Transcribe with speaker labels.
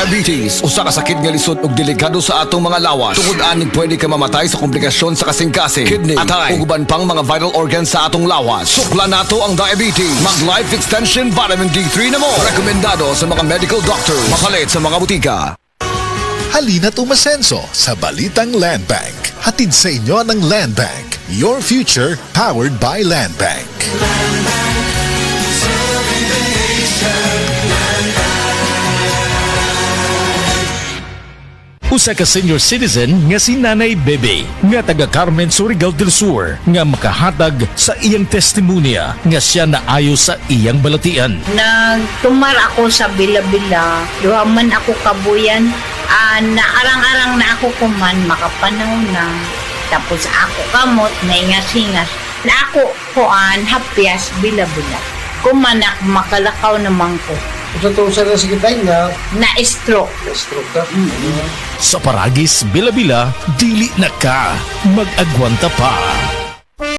Speaker 1: Diabetes, usa ka sakit nga lisod ug delikado sa atong mga lawas. Tungod aning pwede ka mamatay sa komplikasyon sa kasing-kasing, kidney, atay, ug uban pang mga vital organs sa atong lawas. Sukla nato ang diabetes. Mag Life Extension Vitamin D3 na mo. Rekomendado sa mga medical doctors. Mapalit sa mga butika.
Speaker 2: Halina't umasenso sa Balitang Land Bank. Hatid sa inyo ng Land Bank. Your future powered by Land Bank.
Speaker 3: Usa ka senior citizen nga si Nanay Bebe nga taga Carmen Surigao del Sur nga makahatag sa iyang testimonya nga siya naayo sa iyang balatian.
Speaker 4: Nagtumar ako sa bila-bila, duha man ako kabuyan, naarang-arang na ako kuman, makapanaw na. Tapos ako kamot, naingas-ingas. Na ako kuan, hapyas, bila-bila. Kumanak, makalakaw naman ko.
Speaker 5: Sa itong sa sikitay nga,
Speaker 4: Na-stroke.
Speaker 5: na-stroke ka.
Speaker 3: Sa Paragis Bila-Bila, dili na ka mag-agwanta pa.